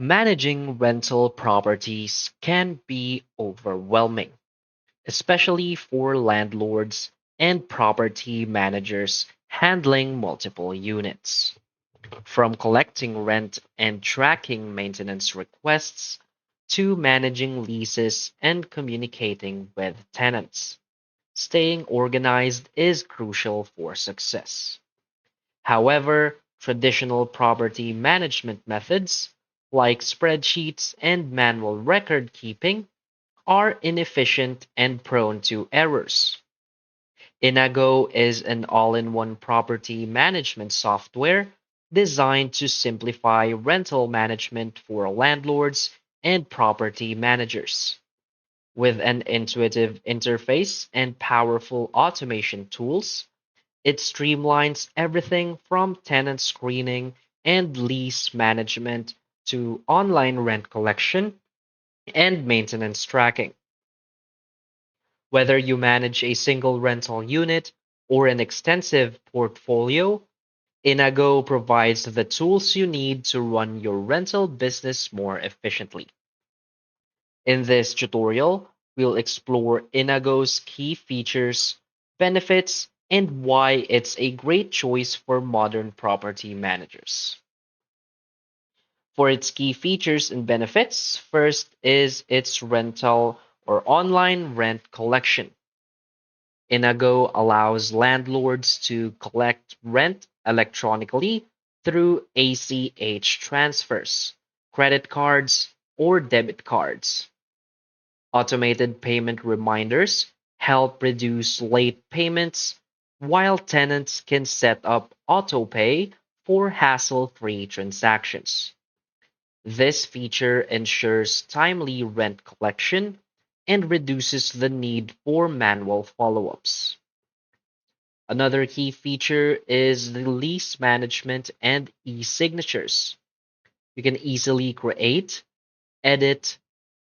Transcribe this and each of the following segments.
Managing rental properties can be overwhelming, especially for landlords and property managers handling multiple units. From collecting rent and tracking maintenance requests to managing leases and communicating with tenants, staying organized is crucial for success. However, traditional property management methods like spreadsheets and manual record keeping are inefficient and prone to errors. Innago is an all-in-one property management software designed to simplify rental management for landlords and property managers. With an intuitive interface and powerful automation tools, it streamlines everything from tenant screening and lease management to online rent collection and maintenance tracking. Whether you manage a single rental unit or an extensive portfolio, Inago provides the tools you need to run your rental business more efficiently. In this tutorial, we'll explore Inago's key features, benefits, and why it's a great choice for modern property managers. For its key features and benefits, first is its rental or online rent collection. Inago allows landlords to collect rent electronically through ACH transfers, credit cards, or debit cards. Automated payment reminders help reduce late payments, while tenants can set up autopay for hassle-free transactions. This feature ensures timely rent collection and reduces the need for manual follow-ups. Another key feature is the lease management and e-signatures. You can easily create, edit,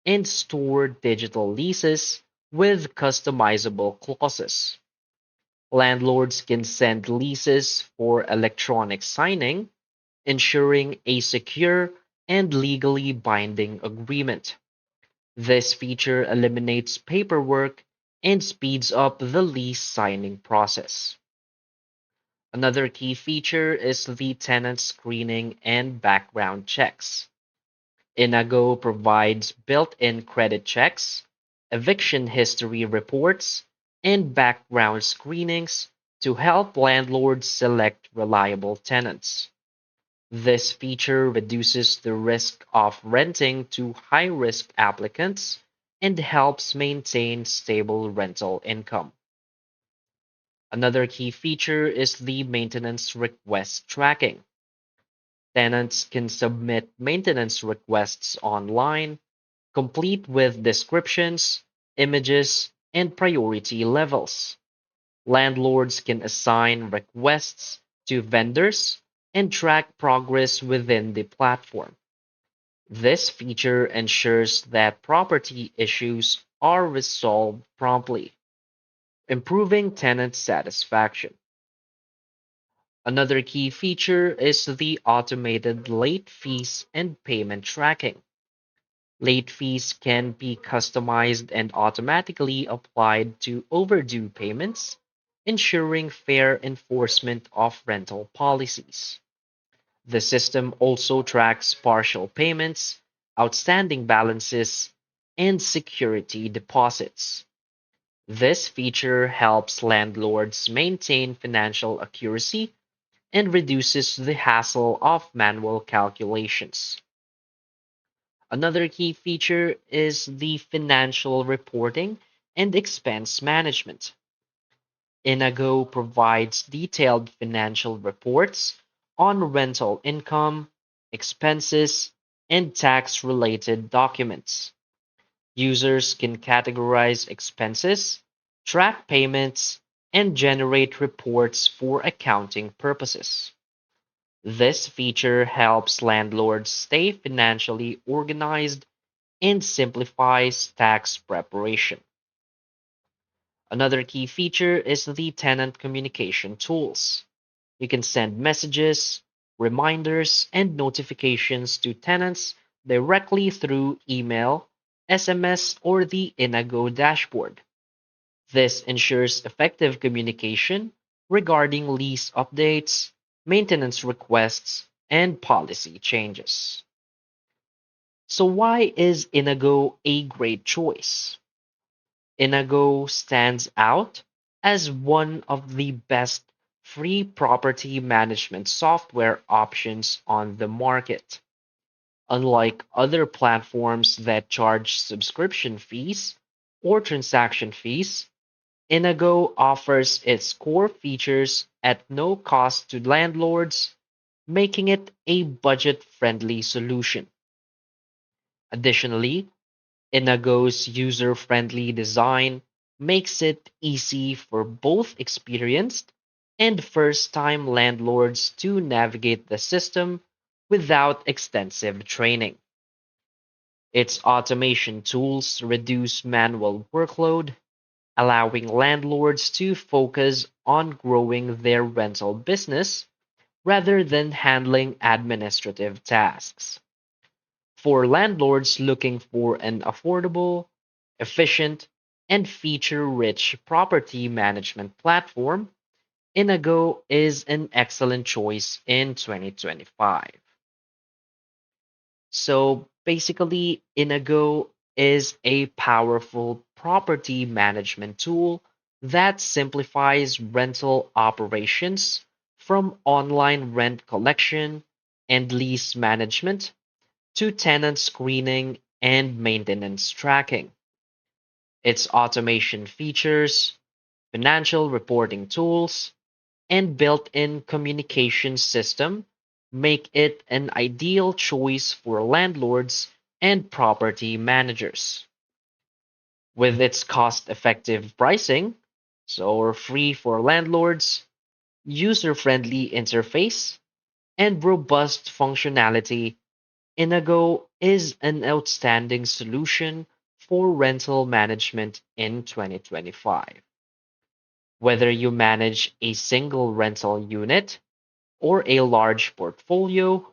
and store digital leases with customizable clauses. Landlords can send leases for electronic signing, ensuring a secure and legally binding agreement. This feature eliminates paperwork and speeds up the lease signing process. Another key feature is the tenant screening and background checks. Inago provides built-in credit checks, eviction history reports, and background screenings to help landlords select reliable tenants. This feature reduces the risk of renting to high-risk applicants and helps maintain stable rental income. Another key feature is the maintenance request tracking. Tenants can submit maintenance requests online, complete with descriptions, images, and priority levels. Landlords can assign requests to vendors and track progress within the platform. This feature ensures that property issues are resolved promptly, improving tenant satisfaction. Another key feature is the automated late fees and payment tracking. Late fees can be customized and automatically applied to overdue payments, ensuring fair enforcement of rental policies. The system also tracks partial payments, outstanding balances, and security deposits. This feature helps landlords maintain financial accuracy and reduces the hassle of manual calculations. Another key feature is the financial reporting and expense management. Inago provides detailed financial reports on rental income, expenses, and tax-related documents. Users can categorize expenses, track payments, and generate reports for accounting purposes. This feature helps landlords stay financially organized and simplifies tax preparation. Another key feature is the tenant communication tools. You can send messages, reminders, and notifications to tenants directly through email, SMS, or the Innago dashboard. This ensures effective communication regarding lease updates, maintenance requests, and policy changes. So, why is Innago a great choice? Innago stands out as one of the best free property management software options on the market. Unlike other platforms that charge subscription fees or transaction fees, Innago offers its core features at no cost to landlords, making it a budget friendly solution. Additionally, Innago's user friendly design makes it easy for both experienced and first time landlords to navigate the system without extensive training. Its automation tools reduce manual workload, allowing landlords to focus on growing their rental business rather than handling administrative tasks. For landlords looking for an affordable, efficient, and feature-rich property management platform, Innago is an excellent choice in 2025. So basically, Innago is a powerful property management tool that simplifies rental operations from online rent collection and lease management to tenant screening and maintenance tracking. Its automation features, financial reporting tools, and built-in communication system make it an ideal choice for landlords and property managers. With its cost-effective pricing, so free for landlords, user-friendly interface, and robust functionality, Inago is an outstanding solution for rental management in 2025. Whether you manage a single rental unit or a large portfolio,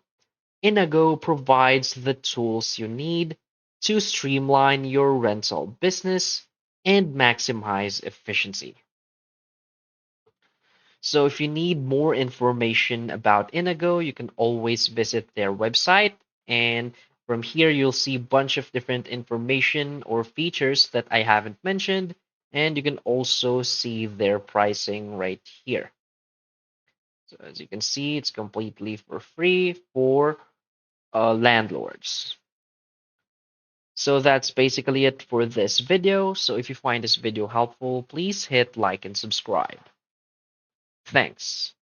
Inago provides the tools you need to streamline your rental business and maximize efficiency. So if you need more information about Inago, you can always visit their website. And from here, you'll see a bunch of different information or features that I haven't mentioned. And you can also see their pricing right here. So as you can see, it's completely for free for landlords. So that's basically it for this video. So if you find this video helpful, please hit like and subscribe. Thanks.